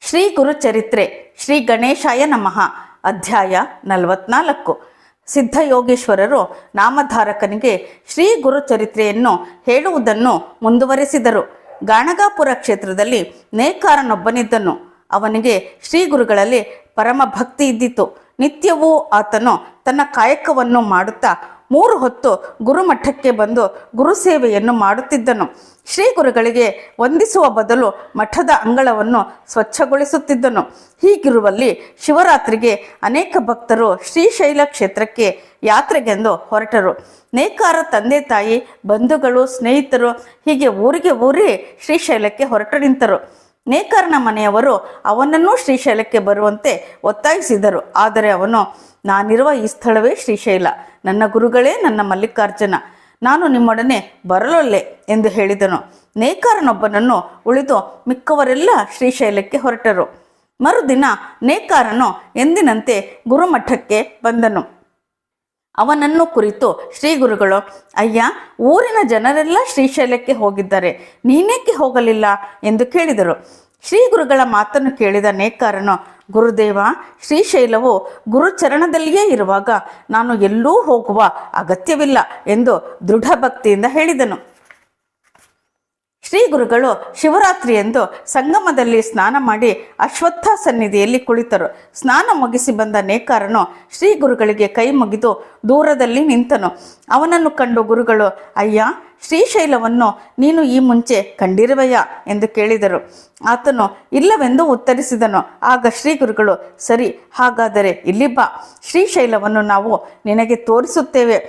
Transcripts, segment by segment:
ಶ್ರೀ ಗುರುಚರಿತ್ರೆ ಶ್ರೀ ಗಣೇಶಾಯ ನಮಃ. ಅಧ್ಯಾಯ 44. ಸಿದ್ಧಯೋಗೀಶ್ವರರು ನಾಮಧಾರಕನಿಗೆ ಶ್ರೀ ಗುರುಚರಿತ್ರೆಯನ್ನು ಹೇಳುವುದನ್ನು ಮುಂದುವರೆಸಿದರು. ಗಾಣಗಾಪುರ ಕ್ಷೇತ್ರದಲ್ಲಿ ನೇಕಾರನೊಬ್ಬನಿದ್ದನು. ಅವನಿಗೆ ಶ್ರೀ ಗುರುಗಳಲ್ಲಿ ಪರಮ ಭಕ್ತಿ ಇದ್ದಿತು. ನಿತ್ಯವೂ ಆತನು ತನ್ನ ಕಾಯಕವನ್ನು ಮಾಡುತ್ತಾ 3 ಹೊತ್ತು ಗುರುಮಠಕ್ಕೆ ಬಂದು ಗುರುಸೇವೆಯನ್ನು ಮಾಡುತ್ತಿದ್ದನು. ಶ್ರೀ ಗುರುಗಳಿಗೆ ವಂದಿಸುವ ಬದಲು ಮಠದ ಅಂಗಳವನ್ನು ಸ್ವಚ್ಛಗೊಳಿಸುತ್ತಿದ್ದನು. ಹೀಗಿರುವಲ್ಲಿ ಶಿವರಾತ್ರಿಗೆ ಅನೇಕ ಭಕ್ತರು ಶ್ರೀಶೈಲ ಕ್ಷೇತ್ರಕ್ಕೆ ಯಾತ್ರೆಗೆಂದು ಹೊರಟರು. ನೇಕಾರ ತಂದೆ ತಾಯಿ ಬಂಧುಗಳು ಸ್ನೇಹಿತರು ಹೀಗೆ ಊರೇ ಶ್ರೀಶೈಲಕ್ಕೆ ಹೊರಟು ನಿಂತರು. ನೇಕಾರನ ಮನೆಯವರು ಅವನನ್ನೂ ಶ್ರೀಶೈಲಕ್ಕೆ ಬರುವಂತೆ ಒತ್ತಾಯಿಸಿದರು. ಆದರೆ ಅವನು, ನಾನಿರುವ ಈ ಸ್ಥಳವೇ ಶ್ರೀಶೈಲ, ನನ್ನ ಗುರುಗಳೇ ನನ್ನ ಮಲ್ಲಿಕಾರ್ಜುನ, ನಾನು ನಿಮ್ಮೊಡನೆ ಬರಲೊಲ್ಲೆ ಎಂದು ಹೇಳಿದನು. ನೇಕಾರನೊಬ್ಬನನ್ನು ಉಳಿದು ಮಿಕ್ಕವರೆಲ್ಲ ಶ್ರೀಶೈಲಕ್ಕೆ ಹೊರಟರು. ಮರುದಿನ ನೇಕಾರನು ಎಂದಿನಂತೆ ಗುರುಮಠಕ್ಕೆ ಬಂದನು. ಅವನನ್ನು ಕುರಿತು ಶ್ರೀ ಗುರುಗಳು, ಅಯ್ಯ, ಊರಿನ ಜನರೆಲ್ಲ ಶ್ರೀಶೈಲಕ್ಕೆ ಹೋಗಿದ್ದಾರೆ, ನೀನೇಕೆ ಹೋಗಲಿಲ್ಲ ಎಂದು ಕೇಳಿದರು. ಶ್ರೀ ಗುರುಗಳ ಮಾತನ್ನು ಕೇಳಿದ ನೇಕಾರನು, ಗುರುದೇವ, ಶ್ರೀಶೈಲವು ಗುರುಚರಣದಲ್ಲಿಯೇ ಇರುವಾಗ ನಾನು ಎಲ್ಲೂ ಹೋಗುವ ಅಗತ್ಯವಿಲ್ಲ ಎಂದು ದೃಢ ಭಕ್ತಿಯಿಂದ ಹೇಳಿದನು. ಶ್ರೀ ಗುರುಗಳು ಶಿವರಾತ್ರಿ ಎಂದು ಸಂಗಮದಲ್ಲಿ ಸ್ನಾನ ಮಾಡಿ ಅಶ್ವತ್ಥ ಸನ್ನಿಧಿಯಲ್ಲಿ ಕುಳಿತರು. ಸ್ನಾನ ಮುಗಿಸಿ ಬಂದ ನೇಕಾರನು ಶ್ರೀ ಗುರುಗಳಿಗೆ ಕೈ ಮುಗಿದು ದೂರದಲ್ಲಿ ನಿಂತನು. ಅವನನ್ನು ಕಂಡು ಗುರುಗಳು, ಅಯ್ಯ, ಶ್ರೀಶೈಲವನ್ನು ನೀನು ಈ ಮುಂಚೆ ಕಂಡಿರುವೆಯಾ ಎಂದು ಕೇಳಿದರು. ಆತನು ಇಲ್ಲವೆಂದು ಉತ್ತರಿಸಿದನು. ಆಗ ಶ್ರೀ ಗುರುಗಳು, ಸರಿ, ಹಾಗಾದರೆ ಇಲ್ಲಿ ಬಾ, ಶ್ರೀಶೈಲವನ್ನು ನಾವು ನಿನಗೆ ತೋರಿಸುತ್ತೇವೆ.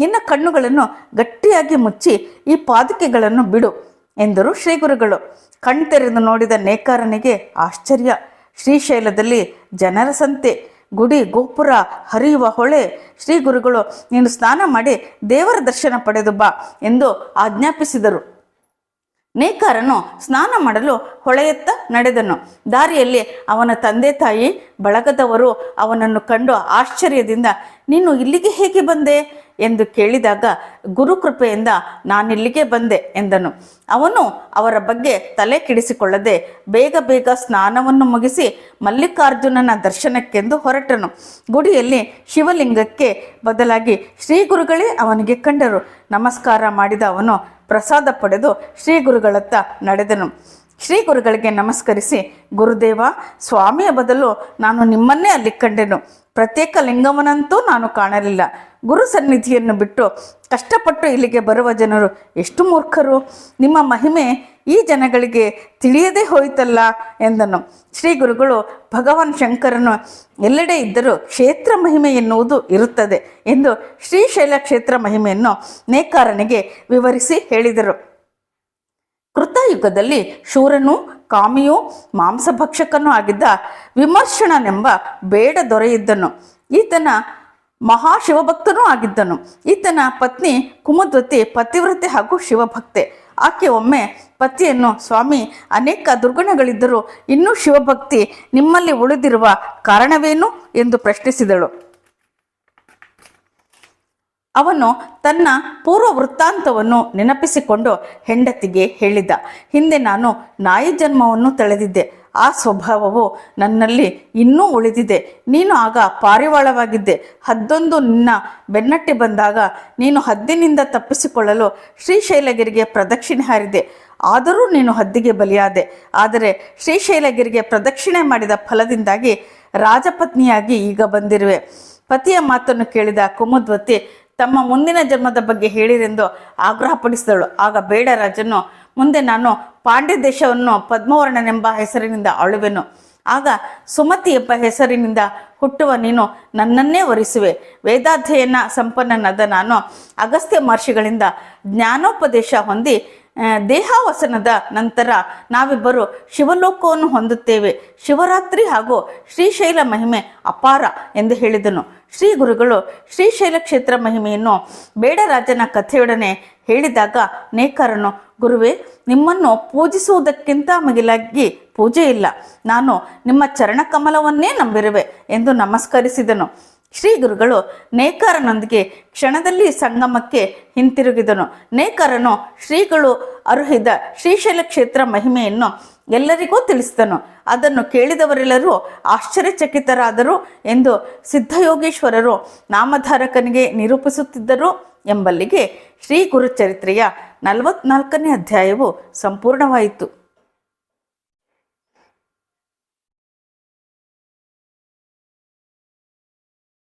ನಿನ್ನ ಕಣ್ಣುಗಳನ್ನು ಗಟ್ಟಿಯಾಗಿ ಮುಚ್ಚಿ ಈ ಪಾದುಕೆಗಳನ್ನು ಬಿಡು ಎಂದರು ಶ್ರೀ ಗುರುಗಳು. ಕಣ್ತೆರೆದು ನೋಡಿದ ನೇಕಾರನಿಗೆ ಆಶ್ಚರ್ಯ. ಶ್ರೀಶೈಲದಲ್ಲಿ ಜನರ ಸಂತೆ, ಗುಡಿ ಗೋಪುರ, ಹರಿಯುವ ಹೊಳೆ. ಶ್ರೀ ಗುರುಗಳು, ನೀನು ಸ್ನಾನ ಮಾಡಿ ದೇವರ ದರ್ಶನ ಪಡೆದು ಬಾ ಎಂದು ಆಜ್ಞಾಪಿಸಿದರು. ನೇಕಾರನು ಸ್ನಾನ ಮಾಡಲು ಹೊಳೆಯತ್ತ ನಡೆದನು. ದಾರಿಯಲ್ಲಿ ಅವನ ತಂದೆ ತಾಯಿ ಬಳಗದವರು ಅವನನ್ನು ಕಂಡು ಆಶ್ಚರ್ಯದಿಂದ, ನೀನು ಇಲ್ಲಿಗೆ ಹೇಗೆ ಬಂದೆ ಎಂದು ಕೇಳಿದಾಗ, ಗುರುಕೃಪೆಯಿಂದ ನಾನಿಲ್ಲಿಗೆ ಬಂದೆ ಎಂದನು. ಅವನು ಅವರ ಬಗ್ಗೆ ತಲೆ ಕೆಡಿಸಿಕೊಳ್ಳದೆ ಬೇಗ ಸ್ನಾನವನ್ನು ಮುಗಿಸಿ ಮಲ್ಲಿಕಾರ್ಜುನನ ದರ್ಶನಕ್ಕೆಂದು ಹೊರಟನು. ಗುಡಿಯಲ್ಲಿ ಶಿವಲಿಂಗಕ್ಕೆ ಬದಲಾಗಿ ಶ್ರೀ ಗುರುಗಳೇ ಅವನಿಗೆ ಕಂಡರು. ನಮಸ್ಕಾರ ಮಾಡಿದ ಅವನು ಪ್ರಸಾದ ಪಡೆದು ಶ್ರೀ ಗುರುಗಳತ್ತ ನಡೆದನು. ಶ್ರೀ ಗುರುಗಳಿಗೆ ನಮಸ್ಕರಿಸಿ, ಗುರುದೇವ, ಸ್ವಾಮಿಯ ಬದಲು ನಾನು ನಿಮ್ಮನ್ನೇ ಅಲ್ಲಿ ಕಂಡೆನು. ಪ್ರತ್ಯೇಕ ಲಿಂಗವನ್ನಂತೂ ನಾನು ಕಾಣಲಿಲ್ಲ. ಗುರು ಸನ್ನಿಧಿಯನ್ನು ಬಿಟ್ಟು ಕಷ್ಟಪಟ್ಟು ಇಲ್ಲಿಗೆ ಬರುವ ಜನರು ಎಷ್ಟು ಮೂರ್ಖರು. ನಿಮ್ಮ ಮಹಿಮೆ ಈ ಜನಗಳಿಗೆ ತಿಳಿಯದೇ ಹೋಯಿತಲ್ಲ ಎಂದನು. ಶ್ರೀ ಗುರುಗಳು, ಭಗವಾನ್ ಶಂಕರನು ಎಲ್ಲೆಡೆ ಇದ್ದರೂ ಕ್ಷೇತ್ರ ಮಹಿಮೆ ಎನ್ನುವುದು ಇರುತ್ತದೆ ಎಂದು ಶ್ರೀಶೈಲ ಕ್ಷೇತ್ರ ಮಹಿಮೆಯನ್ನು ನೇಕಾರನಿಗೆ ವಿವರಿಸಿ ಹೇಳಿದರು. ಕೃತಯುಗದಲ್ಲಿ ಶೂರನೂ ಕಾಮಿಯೂ ಮಾಂಸಭಕ್ಷಕನೂ ಆಗಿದ್ದ ವಿಮರ್ಶಣನೆಂಬ ಬೇಡ ದೊರೆಯಿದ್ದನು. ಈತನ ಮಹಾಶಿವಭಕ್ತನೂ ಆಗಿದ್ದನು. ಈತನ ಪತ್ನಿ ಕುಮುದ್ವತಿ ಪತಿವ್ರತೆ ಹಾಗೂ ಶಿವಭಕ್ತೆ. ಆಕೆ ಒಮ್ಮೆ ಪತಿಯನ್ನು, ಸ್ವಾಮಿ, ಅನೇಕ ದುರ್ಗುಣಗಳಿದ್ದರೂ ಇನ್ನೂ ಶಿವಭಕ್ತಿ ನಿಮ್ಮಲ್ಲಿ ಉಳಿದಿರುವ ಕಾರಣವೇನು ಎಂದು ಪ್ರಶ್ನಿಸಿದಳು. ಅವನು ತನ್ನ ಪೂರ್ವ ವೃತ್ತಾಂತವನ್ನು ನೆನಪಿಸಿಕೊಂಡು ಹೆಂಡತಿಗೆ ಹೇಳಿದ. ಹಿಂದೆ ನಾನು ನಾಯಿ ಜನ್ಮವನ್ನು ತಳೆದಿದ್ದೆ. ಆ ಸ್ವಭಾವವು ನನ್ನಲ್ಲಿ ಇನ್ನೂ ಉಳಿದಿದೆ. ನೀನು ಆಗ ಪಾರಿವಾಳವಾಗಿದ್ದೆ. ಹದ್ದೊಂದು ನಿನ್ನ ಬೆನ್ನಟ್ಟಿ ಬಂದಾಗ ನೀನು ಹದ್ದಿನಿಂದ ತಪ್ಪಿಸಿಕೊಳ್ಳಲು ಶ್ರೀಶೈಲಗಿರಿಗೆ ಪ್ರದಕ್ಷಿಣೆ ಹಾರಿದೆ. ಆದರೂ ನೀನು ಹದ್ದಿಗೆ ಬಲಿಯಾದೆ. ಆದರೆ ಶ್ರೀಶೈಲಗಿರಿಗೆ ಪ್ರದಕ್ಷಿಣೆ ಮಾಡಿದ ಫಲದಿಂದಾಗಿ ರಾಜಪತ್ನಿಯಾಗಿ ಈಗ ಬಂದಿರುವೆ. ಪತಿಯ ಮಾತನ್ನು ಕೇಳಿದ ಕುಮುದ್ವತಿ ತಮ್ಮ ಮುಂದಿನ ಜನ್ಮದ ಬಗ್ಗೆ ಹೇಳಿರೆಂದು ಆಗ್ರಹಪಡಿಸಿದಳು. ಆಗ ಬೇಡ ರಾಜನು, ಮುಂದೆ ನಾನು ಪಾಂಡ್ಯ ದೇಶವನ್ನು ಪದ್ಮವರ್ಣನೆಂಬ ಹೆಸರಿನಿಂದ ಆಳುವೆನು. ಆಗ ಸುಮತಿ ಎಂಬ ಹೆಸರಿನಿಂದ ಹುಟ್ಟುವ ನೀನು ನನ್ನನ್ನೇ ವರಿಸುವೆ. ವೇದಾಧ್ಯಯನ ಸಂಪನ್ನನಾದ ನಾನು ಅಗಸ್ತ್ಯ ಮಹರ್ಷಿಗಳಿಂದ ಜ್ಞಾನೋಪದೇಶ ಹೊಂದಿ ದೇಹಾವಸನದ ನಂತರ ನಾವಿಬ್ಬರು ಶಿವಲೋಕವನ್ನು ಹೊಂದುತ್ತೇವೆ. ಶಿವರಾತ್ರಿ ಹಾಗೂ ಶ್ರೀಶೈಲ ಮಹಿಮೆ ಅಪಾರ ಎಂದು ಹೇಳಿದನು. ಶ್ರೀ ಗುರುಗಳು ಶ್ರೀಶೈಲ ಕ್ಷೇತ್ರ ಮಹಿಮೆಯನ್ನು ಬೇಡರಾಜನ ಕಥೆಯೊಡನೆ ಹೇಳಿದಾಗ ನೇಕಾರನು, ಗುರುವೇ, ನಿಮ್ಮನ್ನು ಪೂಜಿಸುವುದಕ್ಕಿಂತ ಮಿಗಿಲಾಗಿ ಪೂಜೆ ಇಲ್ಲ. ನಾನು ನಿಮ್ಮ ಚರಣಕಮಲವನ್ನೇ ನಂಬಿರುವೆ ಎಂದು ನಮಸ್ಕರಿಸಿದನು. ಶ್ರೀ ಗುರುಗಳು ನೇಕಾರನೊಂದಿಗೆ ಕ್ಷಣದಲ್ಲಿ ಸಂಗಮಕ್ಕೆ ಹಿಂತಿರುಗಿದನು. ನೇಕಾರನು ಶ್ರೀಗಳು ಅರುಹಿದ ಶ್ರೀಶೈಲ ಕ್ಷೇತ್ರ ಮಹಿಮೆಯನ್ನು ಎಲ್ಲರಿಗೂ ತಿಳಿಸಿದನು. ಅದನ್ನು ಕೇಳಿದವರೆಲ್ಲರೂ ಆಶ್ಚರ್ಯಚಕಿತರಾದರು ಎಂದು ಸಿದ್ಧಯೋಗೀಶ್ವರರು ನಾಮಧಾರಕನಿಗೆ ನಿರೂಪಿಸುತ್ತಿದ್ದರು ಎಂಬಲ್ಲಿಗೆ ಶ್ರೀ ಗುರುಚರಿತ್ರೆಯ 44ನೇ ಅಧ್ಯಾಯವು ಸಂಪೂರ್ಣವಾಯಿತು.